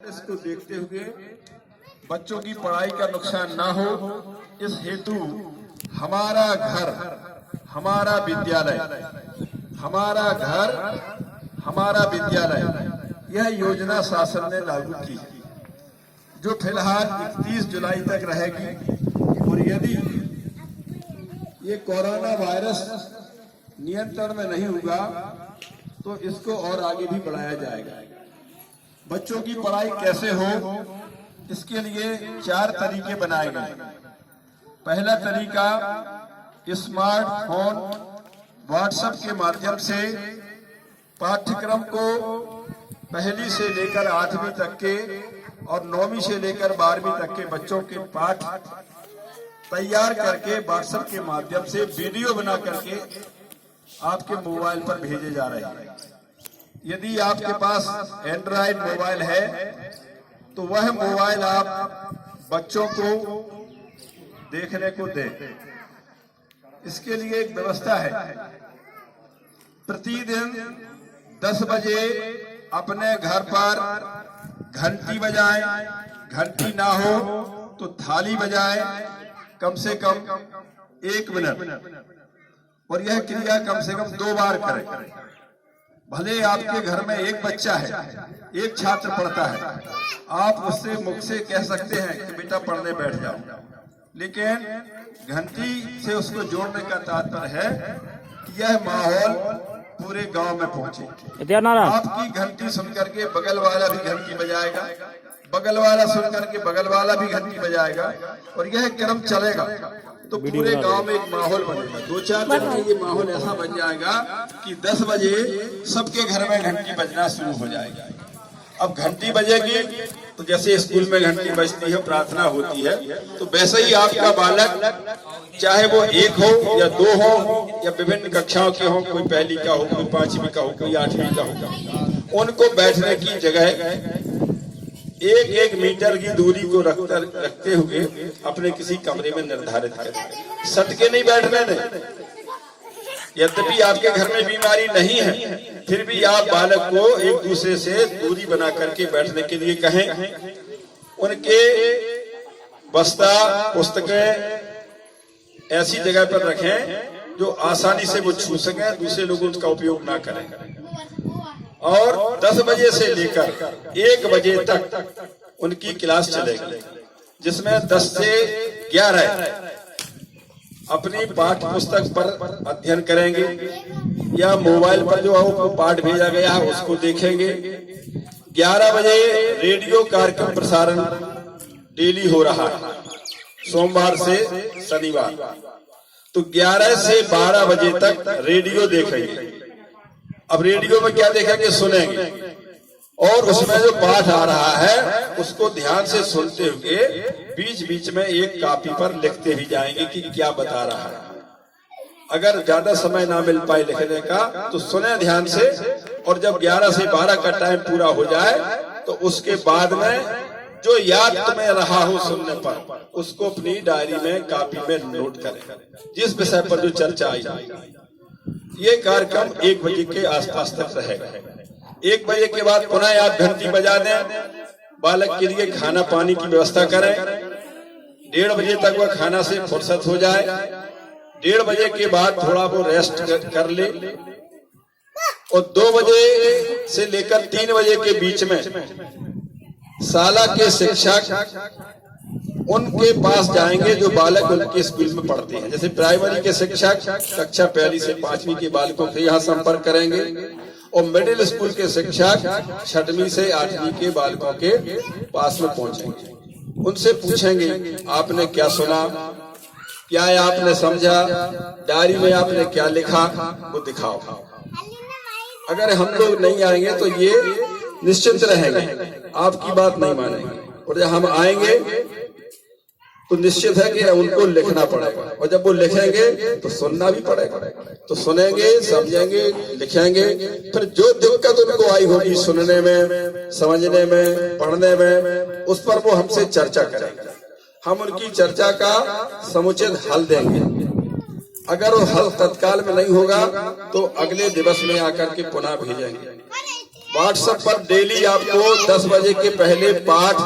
इसको देखते हुए बच्चों की पढ़ाई का नुकसान ना हो, इस हेतु हमारा घर हमारा विद्यालय, हमारा घर हमारा विद्यालय, यह योजना शासन ने लागू की है, जो फिलहाल 31 जुलाई तक रहेगी। और यदि ये कोरोना वायरस नियंत्रण में नहीं होगा तो इसको और आगे भी बढ़ाया जाएगा। बच्चों की पढ़ाई कैसे हो, इसके लिए 4 तरीके बनाए गए। पहला तरीका, स्मार्टफोन व्हाट्सएप के माध्यम से पाठ्यक्रम को पहली से लेकर 8वीं तक के और 9वीं से लेकर 12वीं तक के बच्चों के पाठ तैयार करके व्हाट्सएप के माध्यम से वीडियो बना करके आपके मोबाइल पर भेजे जा रहे हैं। यदि आपके पास एंड्रॉइड मोबाइल है तो वह मोबाइल आप बच्चों को देखने को दें। इसके लिए एक व्यवस्था है, प्रतिदिन 10 बजे अपने घर पर घंटी बजाएं, घंटी ना हो तो थाली बजाएं, कम से कम 1 मिनट, और यह क्रिया कम से कम 2 बार करें। भले आपके घर में एक बच्चा है, एक छात्र पढ़ता है, आप उससे मुख से कह सकते हैं कि बेटा पढ़ने बैठ जाओ, लेकिन घंटी से उसको जोड़ने का तात्पर्य है कि यह माहौल पूरे गांव में पहुंचे। आपकी घंटी सुनकर के बगल वाला भी घंटी बजाएगा, बगल वाला सुनकर के बगल वाला भी घंटी बजाएगा, और यह क्रम चलेगा तो पूरे गांव में एक माहौल बनेगा। 2-4 दिन में ये माहौल ऐसा बन जाएगा कि 10 बजे सबके घर में घंटी बजना शुरू हो जाएगा। अब घंटी बजेगी तो जैसे स्कूल में घंटी बजती है, प्रार्थना होती है, तो वैसे ही आपका बालक, चाहे वो 1 हो या 2 हो या विभिन्न कक्षाओं के हो, कोई पहली का हो, कोई 5वीं का हो, कोई 8वीं का हो, उनको बैठने की जगह 1-1 मीटर की दूरी को रखते हुए अपने किसी कमरे में निर्धारित करें। सटके नहीं बैठने दें। यद्यपि आपके घर में बीमारी नहीं है, फिर भी आप बालक को एक दूसरे से दूरी बना करके बैठने के लिए कहें। उनके बस्ता पुस्तकें ऐसी जगह पर रखें जो आसानी से वो छू सकें, दूसरे लोग उसका उपयोग ना करें। और 10 बजे से लेकर 1 बजे तक उनकी क्लास चलेगी, जिसमें 10 से 11 अपनी पाठ्य पुस्तक पर अध्ययन करेंगे या मोबाइल पर जो है पाठ भेजा गया है उसको देखेंगे। 11 बजे रेडियो कार्यक्रम प्रसारण डेली हो रहा है, सोमवार से शनिवार, तो 11 से 12 बजे तक रेडियो देखेंगे। अब रेडियो में क्या देखेंगे, सुनेंगे, और उसमें जो पाठ आ रहा है उसको ध्यान से सुनते हुए बीच बीच में एक कॉपी पर लिखते भी जाएंगे कि क्या बता रहा है। अगर ज्यादा समय ना मिल पाए लिखने का तो सुने ध्यान से, और जब 11 से 12 का टाइम पूरा हो जाए तो उसके बाद में जो याद तुम्हें रहा हो सुनने पर उसको अपनी डायरी में कॉपी में नोट करें, जिस विषय पर जो चर्चा आई। ये कार्यक्रम 1 बजे के आसपास तक रहेगा। 1 बजे के बाद पुनः आप घंटी बजा दें, बालक के लिए खाना पानी की व्यवस्था करें। 1:30 बजे तक वह खाना से फुर्सत हो जाए। 1:30 बजे के बाद थोड़ा वो रेस्ट कर ले, और 2 बजे से लेकर 3 बजे के बीच में शाला के शिक्षक उनके पास जाएंगे जो बालक उनके स्कूल में पढ़ते हैं। जैसे प्राइमरी के शिक्षक कक्षा 1 से 5वीं के बालकों से यहाँ संपर्क करेंगे, और मिडिल स्कूल के शिक्षक 6वीं से 8वीं के बालकों के पास में पहुंचेंगे। उनसे पूछेंगे आपने क्या सुना, क्या आपने समझा, डायरी में आपने क्या लिखा, वो दिखाओ। अगर हम लोग नहीं आएंगे तो ये निश्चिंत रहेंगे, आपकी बात नहीं मानेंगे, और जब हम आएंगे तो निश्चित है कि उनको लिखना पड़ेगा, और जब वो लिखेंगे तो सुनना भी पड़ेगा। तो सुनेंगे, समझेंगे, लिखेंगे, फिर जो दिक्कत उनको आई होगी सुनने में, समझने में, पढ़ने में, उस पर वो हमसे चर्चा करेंगे। हम उनकी चर्चा का समुचित हल देंगे। अगर वो हल तत्काल में नहीं होगा तो अगले दिवस में आकर के पुनः भेजेंगे। व्हाट्सएप पर डेली आपको 10 बजे के पहले पाठ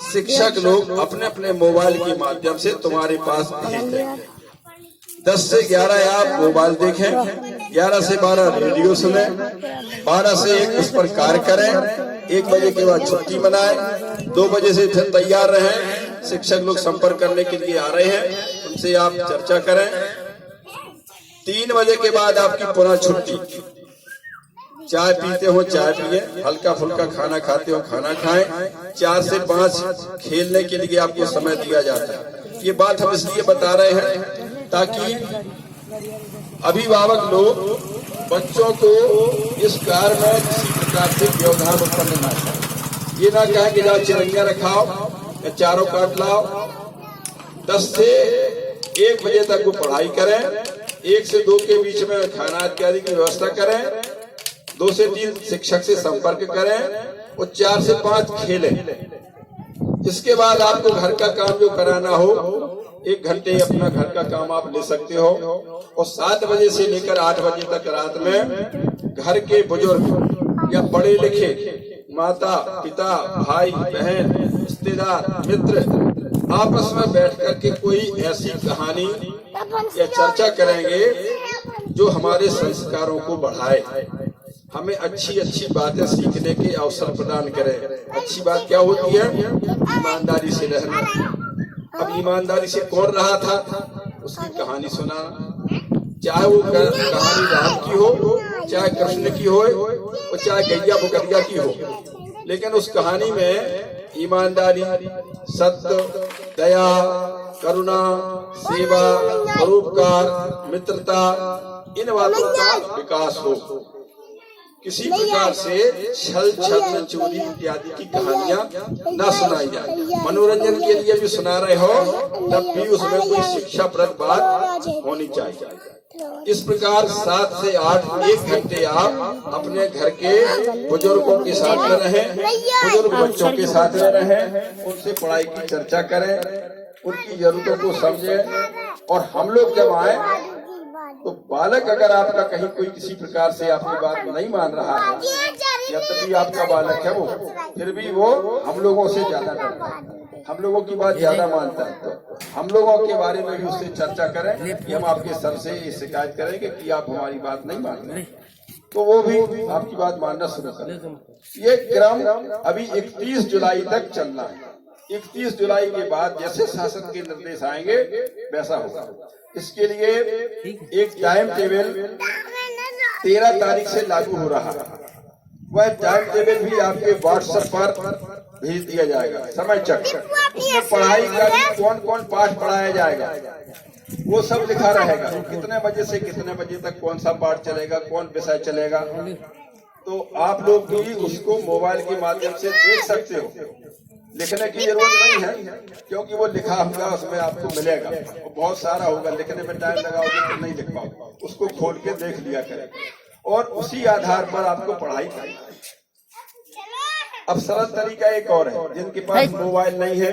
शिक्षक लोग अपने अपने मोबाइल के माध्यम से तुम्हारे पास भेज देंगे। 10 से 11 आप मोबाइल देखें, 11 से 12 रेडियो सुने, 12 से 1 उस पर कार्य करें, 1 बजे के बाद छुट्टी मनाएं, 2 बजे से फिर तैयार रहें। शिक्षक लोग संपर्क करने के लिए आ रहे हैं, उनसे आप चर्चा करें। 3 बजे के बाद आपकी पुनः छुट्टी। चाय पीते हो चाय पिए, हल्का फुल्का खाना खाते हो खाना खाएं। 4 से 5 खेलने के लिए आपको समय दिया जाता है। ये बात हम इसलिए बता रहे हैं ताकि अभिभावक लोग बच्चों को इस कार्य में किसी प्रकार से व्यवधान उत्पन्न न करें। ये ना कहें कि जाओ चिरंगिया रखाओ या चारों काट लाओ। 10 से 1 बजे तक वो पढ़ाई करें, 1 से 2 के बीच में खाना इत्यादि की व्यवस्था करें, 2 से 3 शिक्षक से संपर्क करें और 4 से 5 खेलें। इसके बाद आपको घर का काम जो कराना हो 1 घंटे अपना घर का काम आप ले सकते हो। और 7 बजे से लेकर 8 बजे तक रात में घर के बुजुर्ग या पढ़े लिखे माता पिता भाई बहन रिश्तेदार मित्र आपस में बैठ कर के कोई ऐसी कहानी या चर्चा करेंगे जो हमारे संस्कारों को बढ़ाए, हमें अच्छी अच्छी बातें सीखने के अवसर प्रदान करे। अच्छी बात क्या होती है? ईमानदारी से रहना। अब ईमानदारी से कौन रहा था उसकी कहानी सुनाना, चाहे वो कहानी राम की हो, चाहे कृष्ण की हो और चाहे गैया बुकरिया की हो, लेकिन उस कहानी में ईमानदारी, सत्य, दया, करुणा, सेवा, परोपकार, मित्रता, इन बातों का विकास हो। किसी प्रकार से छल छल चोरी इत्यादि की कहानियां न सुनाई जाए। मनोरंजन के लिए भी सुना रहे हो तब भी उसमें कोई शिक्षाप्रद बात होनी चाहिए। इस प्रकार 7 से 8 1 घंटे आप अपने घर के बुजुर्गों के साथ में रहें, बुजुर्ग बच्चों के साथ में रहें, उनसे पढ़ाई की चर्चा करें, उनकी जरूरतों को समझें। और हम लोग जब आए तो बालक अगर आपका कहीं कोई किसी प्रकार से आपकी बात नहीं मान रहा है या तभी आपका बालक है वो, फिर भी वो हम लोगों से ज्यादा डरता है, हम लोगों की बात ज्यादा मानता है, तो हम लोगों के बारे में भी उससे चर्चा करें कि हम आपके सर से ये शिकायत करेंगे कि आप हमारी बात नहीं मान रहे, तो वो भी आपकी बात मानना शुरू करें। ये क्रम अभी 31 जुलाई तक चलना है। 31 जुलाई के बाद जैसे शासन के निर्देश आएंगे वैसा होगा। इसके लिए एक टाइम टेबल 13 तारीख से लागू हो रहा है। वह टाइम टेबल भी आपके व्हाट्सएप पर भेज दिया जाएगा, समय चक्र। उसमें पढ़ाई का कौन कौन पाठ पढ़ाया जाएगा वो सब लिखा रहेगा, कितने बजे से कितने बजे तक कौन सा पाठ चलेगा, कौन विषय चलेगा। तो आप लोग भी उसको मोबाइल के माध्यम से देख सकते हो। लिखने की जरूरत नहीं है क्योंकि वो लिखा होगा उसमें आपको मिलेगा, वो बहुत सारा होगा, लिखने में टाइम लगाओगे तो नहीं लिख पाओगे। उसको खोल के देख लिया करें और उसी आधार पर आपको पढ़ाई करनी है। अब सरल तरीका एक और है, जिनके पास मोबाइल नहीं है,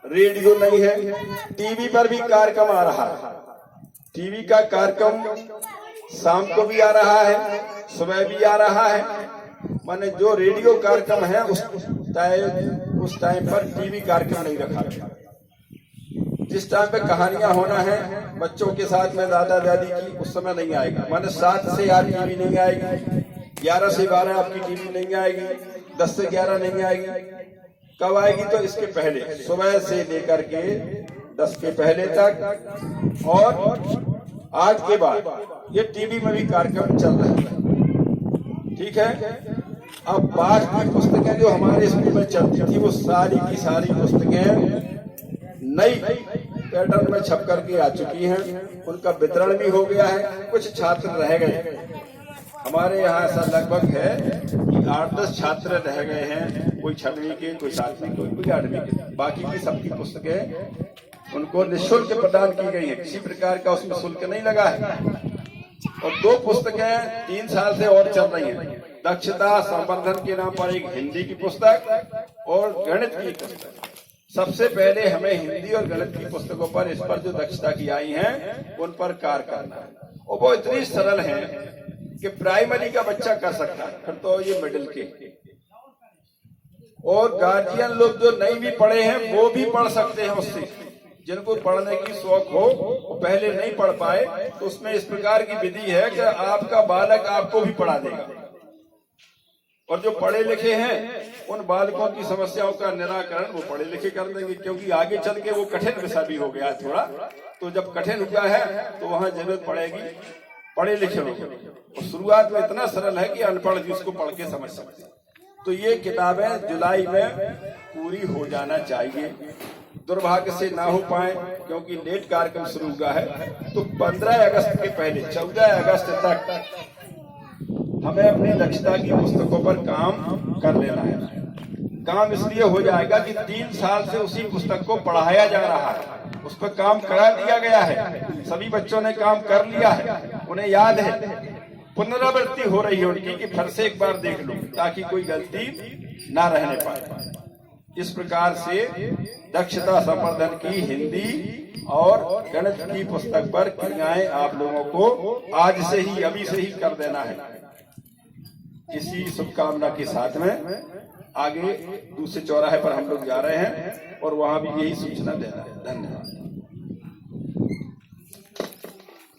रेडियो नहीं है, टीवी पर भी कार्यक्रम आ रहा है। टीवी का कार्यक्रम शाम को भी आ रहा है, सुबह भी आ रहा है। माने जो रेडियो कार्यक्रम है उस टाइम पर टीवी कार्यक्रम नहीं रखा गया। जिस टाइम पे कहानियां होना है बच्चों के साथ में दादा दादी की, उस समय नहीं आएगा। माने 7 से 8 टीवी नहीं आएगी, 11 से 12 आपकी टीवी नहीं आएगी, 10 से 11 नहीं आएगी। कब आएगी? तो इसके पहले, सुबह से लेकर के 10 के पहले तक और 8 के बाद ये टीवी में भी कार्यक्रम चल रहा है। ठीक है। अब पाठ की पुस्तकें जो हमारे स्कूल में चलती थी वो सारी की सारी पुस्तकें नई पैटर्न में छप करके आ चुकी हैं, उनका वितरण भी हो गया है। कुछ छात्र रह गए, हमारे यहाँ ऐसा लगभग है कि 8-10 छात्र रह गए हैं, कोई 6वीं के, कोई 7वीं के, कोई 8वीं के। बाकी की सबकी पुस्तकें उनको निःशुल्क प्रदान की गई है, किसी प्रकार का उसमें शुल्क नहीं लगा है। और 2 पुस्तकें 3 साल से और चल रही हैं। दक्षता संवर्धन के नाम पर एक हिंदी की पुस्तक और गणित की पुस्तक। सबसे पहले हमें हिंदी और गणित की पुस्तकों पर, इस पर जो दक्षता की आई हैं उन पर कार्य करना है। और वो इतनी सरल है कि प्राइमरी का बच्चा कर सकता है, फिर तो ये मिडिल के, और गार्जियन लोग जो नहीं भी पढ़े हैं वो भी पढ़ सकते हैं उससे। जिनको पढ़ने की शौक हो, वो पहले नहीं पढ़ पाए, तो उसमें इस प्रकार की विधि है कि आपका बालक आपको भी पढ़ा देगा। और जो पढ़े लिखे हैं उन बालकों की समस्याओं का निराकरण वो पढ़े लिखे कर देंगे, क्योंकि आगे चल के वो कठिन विषय भी हो गया है थोड़ा। तो जब कठिन हुआ है तो वहां जरूरत पड़ेगी पढ़े लिखे लोगों की। और शुरुआत में इतना सरल है कि अनपढ़ भी उसको पढ़ के समझ सकते हैं। तो ये किताबें जुलाई में पूरी हो जाना चाहिए। दुर्भाग्य से ना हो पाए क्योंकि लेट कार्यक्रम शुरू हुआ है, तो 15 अगस्त के पहले 14 अगस्त तक हमें अपनी दक्षता की पुस्तकों पर काम कर लेना है। काम इसलिए हो जाएगा कि 3 साल से उसी पुस्तक को पढ़ाया जा रहा है, उस पर काम करा दिया गया है, सभी बच्चों ने काम कर लिया है, उन्हें याद है, पुनरावृत्ति हो रही है उनकी कि फिर से एक बार देख लो ताकि कोई गलती ना रहने पाए। इस प्रकार से दक्षता संवर्धन की हिंदी और गणित की पुस्तक पर क्रियाएं आप लोगों को आज से ही, अभी से ही कर देना है। इसी शुभकामना के साथ में आगे दूसरे चौराहे पर हम लोग जा रहे हैं और वहां भी यही सूचना देना है। धन्यवाद।